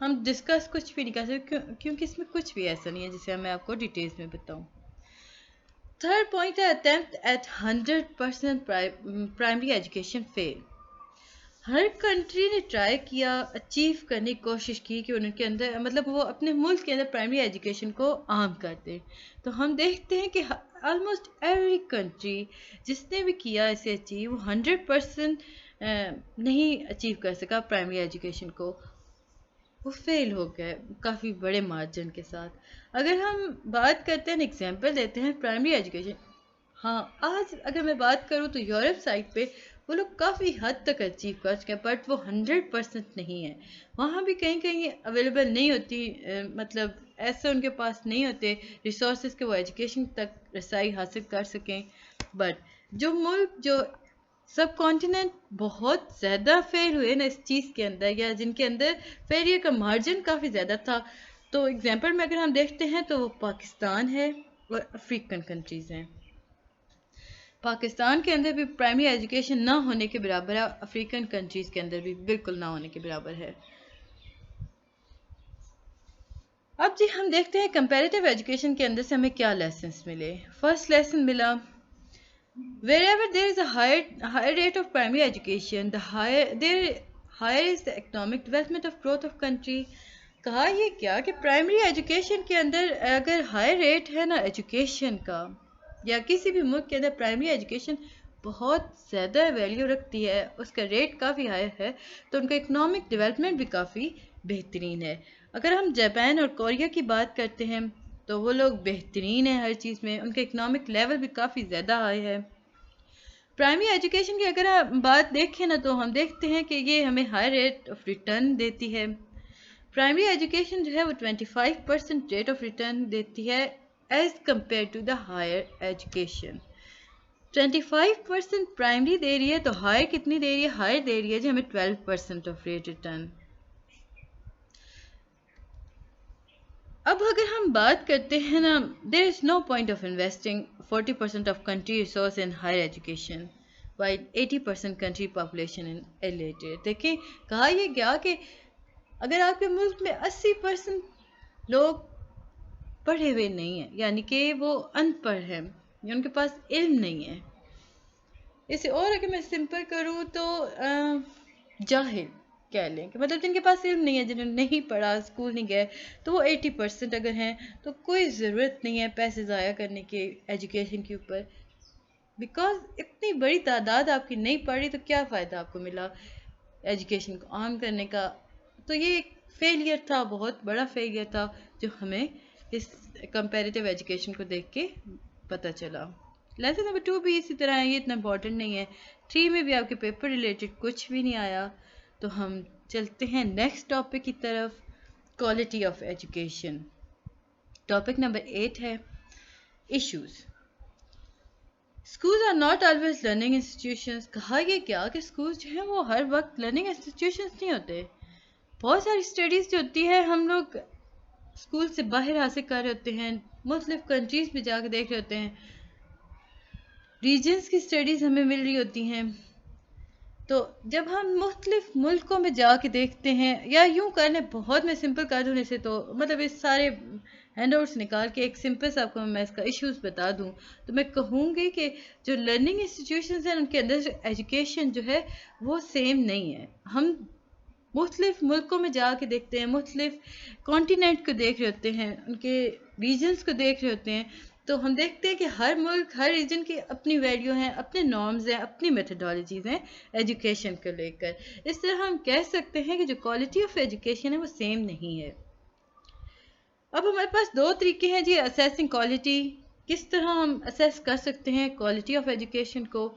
ہم ڈسکس کچھ بھی نہیں کر سکتے کیونکہ اس میں کچھ بھی ایسا نہیں ہے جسے میں آپ کو ڈیٹیلز میں بتاؤں. تھرڈ پوائنٹ ہے attempt at 100% primary education fail. ہر کنٹری نے ٹرائی کیا، اچیو کرنے کی کوشش کی کہ ان کے اندر مطلب وہ اپنے ملک کے اندر پرائمری ایجوکیشن کو عام کر دیں. تو ہم دیکھتے ہیں کہ آلموسٹ ایوری کنٹری جس نے بھی کیا اسے اچیو، وہ 100% نہیں اچیو کر سکا پرائمری ایجوکیشن کو، وہ فیل ہو گئے کافی بڑے مارجن کے ساتھ. اگر ہم بات کرتے ہیں ایگزامپل دیتے ہیں پرائمری ایجوکیشن، ہاں آج اگر میں بات کروں تو یورپ سائڈ پہ وہ لوگ کافی حد تک اچیو کر چکے ہیں، بٹ وہ 100% نہیں ہے. وہاں بھی کہیں کہیں اویلیبل نہیں ہوتی، مطلب ایسے ان کے پاس نہیں ہوتے ریسورسز کہ وہ ایجوکیشن تک رسائی حاصل کر سکیں. بٹ جو ملک جو سب کانٹیننٹ بہت زیادہ فیل ہوئے نا اس چیز کے اندر، یا جن کے اندر فیلئر کا مارجن کافی زیادہ تھا، تو ایگزامپل میں اگر ہم دیکھتے ہیں تو وہ پاکستان ہے اور افریقن کنٹریز ہیں. پاکستان کے اندر بھی پرائمری ایجوکیشن نہ ہونے کے برابر ہے، افریقن کنٹریز کے اندر بھی بالکل نہ ہونے کے برابر ہے. اب جی ہم دیکھتے ہیں کمپیریٹیو ایجوکیشن کے اندر سے ہمیں کیا لیسنس ملے. فرسٹ لیسن ملا wherever there is a higher rate of primary education, the higher is the economic development of growth of country. کہا یہ کیا کہ پرائمری ایجوکیشن کے اندر اگر ہائی ریٹ ہے نا ایجوکیشن کا، یا کسی بھی ملک کے اندر پرائمری ایجوکیشن بہت زیادہ ویلیو رکھتی ہے، اس کا ریٹ کافی ہائی ہے، تو ان کا اکنامک ڈیولپمنٹ بھی کافی بہترین ہے. اگر ہم جاپان اور کوریا کی بات کرتے ہیں تو وہ لوگ بہترین ہیں ہر چیز میں، ان کا اکنامک لیول بھی کافی زیادہ ہائی ہے. پرائمری ایجوکیشن کی اگر ہم بات دیکھیں نا تو ہم دیکھتے ہیں کہ یہ ہمیں ہائی ریٹ آف ریٹرن دیتی ہے. پرائمری ایجوکیشن جو ہے وہ 25% ریٹ آف ریٹرن دیتی ہے as compared to the higher education. 25% primary دے رہی ہے تو ہائر کتنی دے رہی ہے؟ ہائر دے رہی ہے جی ہمیں 12% آف ریٹ ریٹرن. اب اگر ہم بات کرتے ہیں نا there is no point of investing 40% of country resource in higher education while 80% country population in illiterate. دیکھیں کہا یہ گیا کہ اگر آپ کے ملک میں 80% لوگ پڑھے ہوئے نہیں ہیں، یعنی کہ وہ ان پڑھ ہیں یا ان کے پاس علم نہیں ہے، اسے اور اگر میں سمپل کروں تو جاہل کہہ لیں کہ مطلب جن کے پاس علم نہیں ہے، جنہوں نے نہیں پڑھا، اسکول نہیں گئے، تو وہ 80% اگر ہیں تو کوئی ضرورت نہیں ہے پیسے ضائع کرنے کے ایجوکیشن کے اوپر، بیکاز اتنی بڑی تعداد آپ کی نہیں پڑھی تو کیا فائدہ آپ کو ملا ایجوکیشن کو عام کرنے کا. تو یہ ایک فیلئر تھا، بہت بڑا فیلئر تھا جو ہمیں اس کمپیریٹیو ایجوکیشن کو دیکھ کے پتہ چلا. لیسن نمبر 2 بھی اسی طرح ہے، یہ اتنا امپورٹنٹ نہیں ہے. 3 میں بھی آپ کے پیپر ریلیٹڈ کچھ بھی نہیں آیا. تو ہم چلتے ہیں نیکسٹ ٹاپک کی طرف، quality of education. Topic number 8 ہے issues. Schools are not always learning institutions. کہا یہ کیا کہ اسکولز جو ہیں وہ ہر وقت لرننگ انسٹیٹیوشنز نہیں ہوتے. بہت ساری اسٹڈیز جو ہوتی ہے ہم لوگ اسکول سے باہر حاصل کر رہے ہوتے ہیں، مختلف کنٹریز میں جا کے دیکھ رہے ہوتے ہیں، ریجنز کی اسٹڈیز ہمیں مل رہی ہوتی ہیں. تو جب ہم مختلف ملکوں میں جا کے دیکھتے ہیں، یا یوں کر لیں بہت میں سمپل کر دوں اسے، تو مطلب اس سارے ہینڈ آؤٹس نکال کے ایک سمپل سا آپ کو میں اس کا ایشوز بتا دوں تو میں کہوں گی کہ جو لرننگ انسٹیٹیوشنز ہیں ان کے اندر ایجوکیشن جو ہے وہ سیم نہیں ہے. ہم مختلف ملکوں میں جا کے دیکھتے ہیں، مختلف کانٹیننٹ کو دیکھ رہے ہوتے ہیں، ان کے ریجنز کو دیکھ رہے ہوتے ہیں، تو ہم دیکھتے ہیں کہ ہر ملک، ہر ریجن کی اپنی ویلیو ہیں، اپنے نارمز ہیں، اپنی میتھڈالوجیز ہیں ایجوکیشن کو لے کر. اس طرح ہم کہہ سکتے ہیں کہ جو کوالٹی آف ایجوکیشن ہے وہ سیم نہیں ہے. اب ہمارے پاس 2 طریقے ہیں جی اسیسنگ کوالٹی. کس طرح ہم اسیس کر سکتے ہیں کوالٹی آف ایجوکیشن کو؟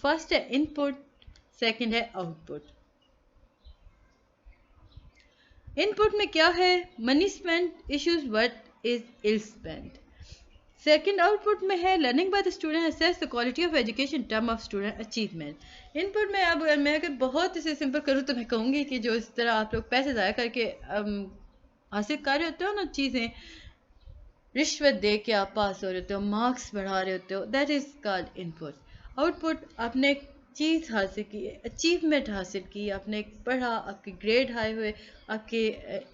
فرسٹ ہے ان پٹ، سیکنڈ ہے آؤٹ پٹ. ان پٹ میں کیا ہے؟ Money spend issues what is ill spent. Second output میں ہے learning by the student assess the quality of education term of student achievement. Input میں اب میں اگر بہت اسے سمپل کروں تو میں کہوں گی کہ جو اس طرح آپ لوگ پیسے ضائع کر کے حاصل کر رہے ہوتے ہو نا چیزیں، رشوت دے کے آپ پاس ہو رہے ہوتے ہو، مارکس بڑھا رہے ہوتے ہو، that is called input. Output آپ نے چیز حاصل کی، اچیومنٹ حاصل کی، آپ نے پڑھا، آپ کے گریڈ ہائی ہوئے، آپ کے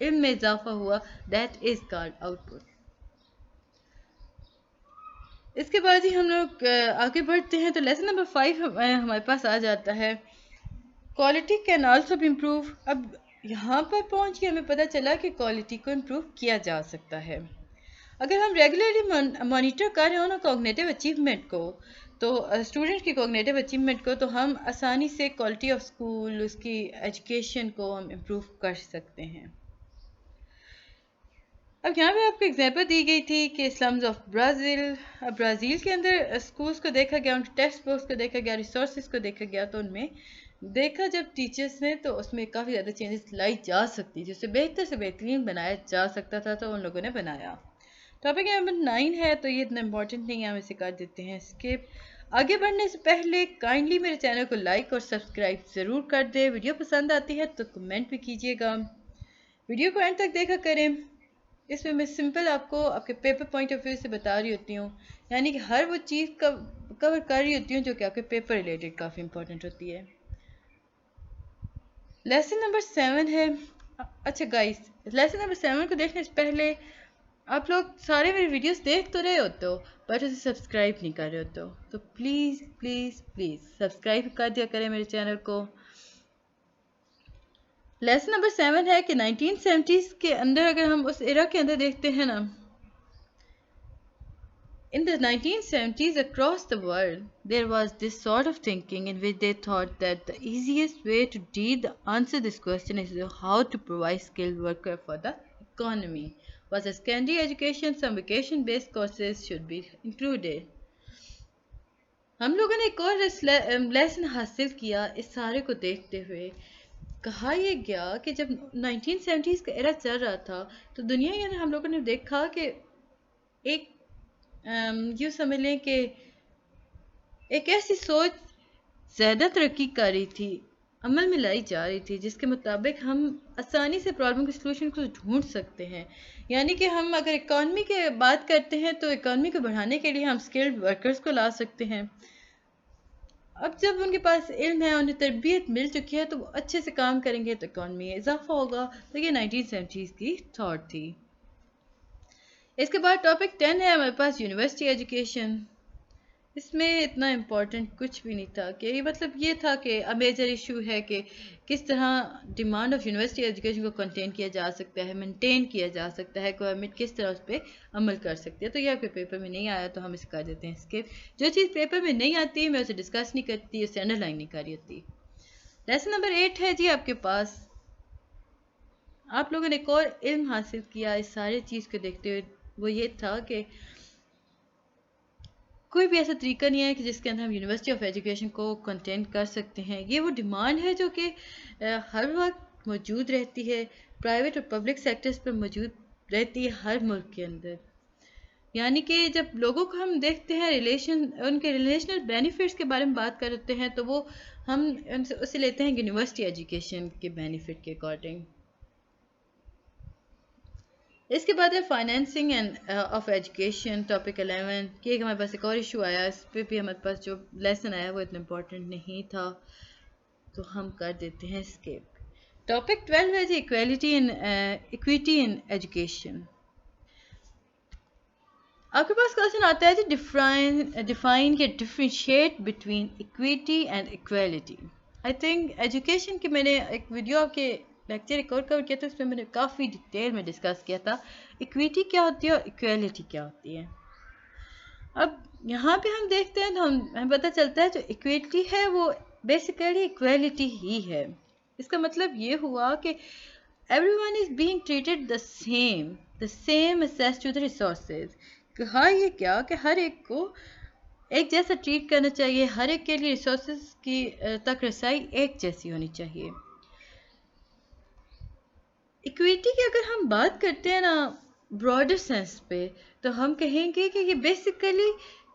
علم میں اضافہ ہوا، that is called output. اس کے بعد ہی ہم لوگ آگے بڑھتے ہیں تو لیسن نمبر 5 ہمارے پاس آ جاتا ہے، quality can also be improve. اب یہاں پر پہنچ کے ہمیں پتہ چلا کہ کوالٹی کو امپروو کیا جا سکتا ہے اگر ہم ریگولرلی مانیٹر کر رہے ہوں نا کوگنیٹیو اچیومنٹ کو، تو اسٹوڈنٹ کی کوگنیٹیو اچیومنٹ کو، تو ہم آسانی سے کوالٹی آف اسکول، اس کی ایجوکیشن کو ہم امپروو کر سکتے ہیں۔ اب یہاں پہ آپ کو ایگزامپل دی گئی تھی کہ سلمز آف برازیل، برازیل کے اندر اسکولس کو دیکھا گیا، ان کے ٹیکسٹ بکس کو دیکھا گیا، ریسورسز کو دیکھا گیا، تو ان میں دیکھا جب ٹیچرس نے تو اس میں کافی زیادہ چینجز لائی جا سکتی، جس سے بہتر سے بہترین بنایا جا سکتا تھا، تو ان لوگوں نے بنایا۔ ٹاپک نمبر 9 ہے، تو یہ اتنا امپورٹنٹ نہیں ہے، ہم اسے کر دیتے ہیں اسکپ۔ آگے بڑھنے سے پہلے کائنڈلی میرے چینل کو لائک اور سبسکرائب ضرور کر دیں، ویڈیو پسند آتی ہے تو کمنٹ بھی کیجیے گا، ویڈیو کو اینڈ تک دیکھا کریں۔ اس میں سمپل آپ کو آپ کے پیپر پوائنٹ آف ویو سے بتا رہی ہوتی ہوں، یعنی کہ ہر وہ چیز کور کر رہی ہوتی ہوں جو کہ آپ کے پیپر ریلیٹڈ کافی امپورٹنٹ ہوتی ہے۔ لیسن نمبر 7 ہے، اچھا گائز، لیسن نمبر 7 کو دیکھنے سے پہلے آپ لوگ سارے میری ویڈیوز دیکھ تو رہے ہوتے ہو بٹ اسے سبسکرائب نہیں کر رہے ہوتے ہو، تو پلیز پلیز پلیز سبسکرائب کر دیا کریں میرے چینل کو۔ لیسن نمبر 7 ہے کہ 1970s کے اندر اگر ہم اس ایرا کے اندر دیکھتے ہیں نا، in the 1970s across the world there was this sort of thinking in which they thought that the easiest way to answer this question is how to provide skilled worker for the economy was a secondary education, some vocation based courses should be included۔ ہم لوگوں نے ایک اور lesson حاصل کیا اس سارے کو دیکھتے ہوئے، کہا یہ گیا کہ جب 1970s کا ایرا چل رہا تھا تو دنیا کے اندر ہم لوگوں نے دیکھا کہ ایک یوں سمجھ لیں کہ ایک ایسی سوچ زیادہ ترقی کر رہی تھی، عمل میں لائی جا رہی تھی، جس کے مطابق ہم آسانی سے پرابلم کے سلوشن کو ڈھونڈ سکتے ہیں۔ یعنی کہ ہم اگر اکانومی کی بات کرتے ہیں تو اکانومی کو بڑھانے کے لیے ہم اسکلڈ ورکرز کو لا سکتے ہیں۔ اب جب ان کے پاس علم ہے، انہیں تربیت مل چکی ہے، تو وہ اچھے سے کام کریں گے تو اکانومی میں اضافہ ہوگا۔ تو یہ 1970s کی تھاٹ تھی۔ اس کے بعد ٹاپک 10 ہے ہمارے پاس یونیورسٹی ایجوکیشن۔ اس میں اتنا امپورٹنٹ کچھ بھی نہیں تھا، کہ یہ مطلب یہ تھا کہ میجر ایشو ہے کہ کس طرح ڈیمانڈ آف یونیورسٹی ایجوکیشن کو کنٹین کیا جا سکتا ہے، مینٹین کیا جا سکتا ہے، گورنمنٹ کس طرح اس پہ عمل کر سکتی ہے۔ تو یہ آپ کے پیپر میں نہیں آیا تو ہم اسے کر دیتے ہیں اسکپ۔ جو چیز پیپر میں نہیں آتی میں اسے ڈسکس نہیں کرتی، اسے انڈر لائن نہیں کری ہوتی۔ لیسن نمبر 8 ہے جی آپ کے پاس، آپ لوگوں نے ایک اور علم حاصل کیا اس سارے چیز کو دیکھتے ہوئے، وہ یہ تھا کہ کوئی بھی ایسا طریقہ نہیں ہے کہ جس کے اندر ہم یونیورسٹی آف ایجوکیشن کو کنٹین کر سکتے ہیں۔ یہ وہ ڈیمانڈ ہے جو کہ ہر وقت موجود رہتی ہے، پرائیویٹ اور پبلک سیکٹرز پر موجود رہتی ہے ہر ملک کے اندر۔ یعنی کہ جب لوگوں کو ہم دیکھتے ہیں ان کے ریلیشنل بینیفٹس کے بارے میں بات کرتے ہیں تو وہ ہم اسے لیتے ہیں یونیورسٹی ایجوکیشن کے بینیفٹ کے اکارڈنگ۔ اس کے بعد ہے فائنینسنگ آف ایجوکیشن، ٹاپک 11۔ کہ ہمارے پاس ایک اور ایشو آیا، اس پہ بھی ہمارے پاس جو لیسن آیا وہ اتنا امپورٹنٹ نہیں تھا تو ہم کر دیتے ہیں اسکپ۔ ٹاپک 12 ہے جی ایکویٹی ان ایجوکیشن۔ آپ کے پاس کوشچن آتا ہے جی ڈیفائن یا differentiate between equity and equality. I think education کی میں نے ایک ویڈیو آپ کے لیکچر ریکارڈ کیا تھا، اس میں نے کافی ڈیٹیل میں ڈسکس کیا تھا ایکویٹی کیا ہوتی ہے اور ایکویلٹی کیا ہوتی ہے۔ اب یہاں پہ ہم دیکھتے ہیں تو ہمیں پتہ چلتا ہے جو ایکویٹی ہے وہ بیسیکلی ایکویلٹی ہی ہے۔ اس کا مطلب یہ ہوا کہ everyone is being treated the same access to the resources۔ کہا یہ کیا کہ ہر ایک کو ایک جیسا ٹریٹ کرنا چاہیے، ہر ایک کے لیے ریسورسز کی تک رسائی ایک جیسی ہونی چاہیے۔ ایکویٹی کی اگر ہم بات کرتے ہیں نا براڈر سینس پہ، تو ہم کہیں گے کہ یہ بیسیکلی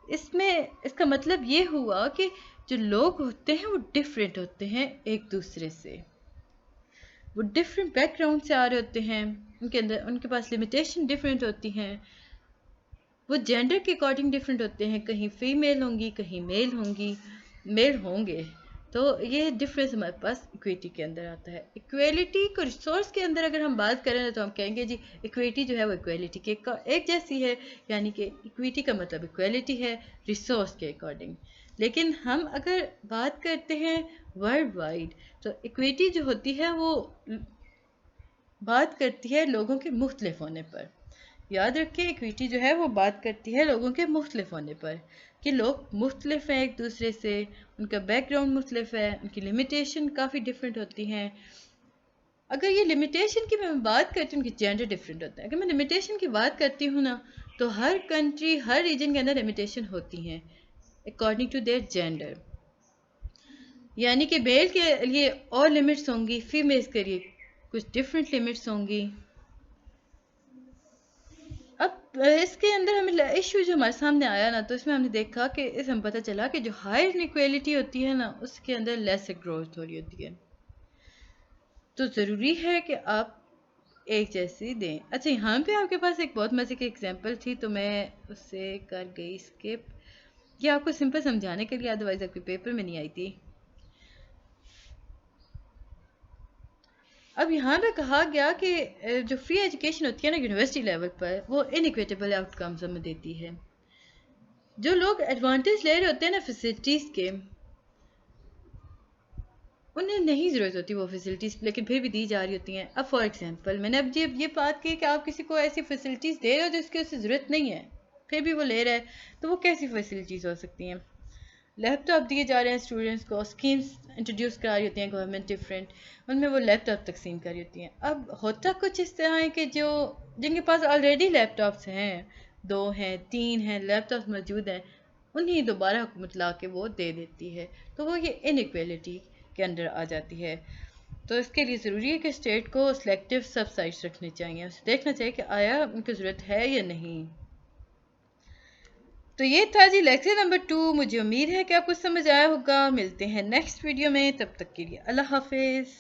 اس کا مطلب یہ ہوا کہ جو لوگ ہوتے ہیں وہ ڈفرینٹ ہوتے ہیں ایک دوسرے سے، وہ ڈفرینٹ بیک گراؤنڈ سے آ رہے ہوتے ہیں، ان کے پاس لمیٹیشن ڈفرینٹ ہوتی ہیں، وہ جینڈر کے اکارڈنگ ڈفرینٹ ہوتے ہیں، کہیں فیمیل ہوں گی، کہیں میل ہوں گے، تو یہ ڈفرینس ہمارے پاس اکویٹی کے اندر آتا ہے. اکویلٹی کو ریسورس کے اندر اگر ہم بات کریں تو ہم کہیں گے جی اکویٹی جو ہے وہ اکویلٹی کے ایک جیسی ہے، یعنی کہ اکویٹی کا مطلب اکویلٹی ہے ریسورس کے اکارڈنگ. لیکن ہم اگر بات کرتے ہیں ورلڈ وائڈ تو اکویٹی جو ہوتی ہے وہ بات کرتی ہے لوگوں کے مختلف ہونے پر. یاد رکھیں اکویٹی جو ہے وہ بات کرتی ہے لوگوں کے مختلف ہونے پر، کہ لوگ مختلف ہیں ایک دوسرے سے، ان کا بیک گراؤنڈ مختلف ہے، ان کی لمیٹیشن کافی ڈفرینٹ ہوتی ہیں. اگر یہ لمیٹیشن کی میں بات کرتی ہوں، ان کی جینڈر ڈفرینٹ ہوتا ہے. اگر میں لمیٹیشن کی بات کرتی ہوں نا تو ہر کنٹری ہر ریجن کے اندر لمیٹیشن ہوتی ہیں اکارڈنگ ٹو دیئر جینڈر. یعنی کہ میل کے لیے اور لمٹس ہوں گی، فیمیلز کے لیے کچھ ڈفرینٹ لمٹس ہوں گی. اب اس کے اندر ہمیں ایشو جو ہمارے سامنے آیا نا تو اس میں ہم نے دیکھا کہ اس میں پتہ چلا کہ جو ہائر انیکویلٹی ہوتی ہے نا اس کے اندر لیس گروتھ ہو رہی ہوتی ہے. تو ضروری ہے کہ آپ ایک جیسی دیں. اچھا یہاں پہ آپ کے پاس ایک بہت مزے کی ایگزامپل تھی تو میں اس سے کر گئی اسکپ، یہ آپ کو سمپل سمجھانے کے لیے، ادروائز آپ کے پیپر میں نہیں آئی تھی. اب یہاں پہ کہا گیا کہ جو فری ایجوکیشن ہوتی ہے نا یونیورسٹی لیول پر وہ انیکویٹیبل آؤٹ کمز ہمیں دیتی ہے. جو لوگ ایڈوانٹیج لے رہے ہوتے ہیں نا فیسلٹیز کے، انہیں نہیں ضرورت ہوتی وہ فیسلٹیز، لیکن پھر بھی دی جا رہی ہوتی ہیں. اب فار ایگزامپل میں نے اب یہ بات کی کہ آپ کسی کو ایسی فیسلٹیز دے رہے ہو جس کی اسے ضرورت نہیں ہے پھر بھی وہ لے رہا ہے، تو وہ کیسی فیسلٹیز ہو سکتی ہیں؟ لیپ ٹاپ دیے جا رہے ہیں اسٹوڈنٹس کو، اسکیمس انٹروڈیوس کرا رہی ہوتی ہیں گورنمنٹ ڈفرینٹ، ان میں وہ لیپ ٹاپ تقسیم کر رہی ہوتی ہیں. اب ہوتا کچھ اس طرح ہے کہ جن کے پاس آلریڈی لیپ ٹاپس ہیں، 2 ہیں 3 ہیں لیپ ٹاپس موجود ہیں، انہیں دوبارہ حکومت لا کے وہ دے دیتی ہے. تو وہ یہ انیکویلٹی کے اندر آ جاتی ہے. تو اس کے لیے ضروری ہے کہ اسٹیٹ کو سلیکٹیو سبسائڈس رکھنے چاہیے، دیکھنا چاہیے کہ آیا ان کی ضرورت ہے یا نہیں. تو یہ تھا جی لیکچر نمبر 2. مجھے امید ہے کہ آپ کو سمجھ آیا ہوگا. ملتے ہیں نیکسٹ ویڈیو میں، تب تک کے لیے اللہ حافظ.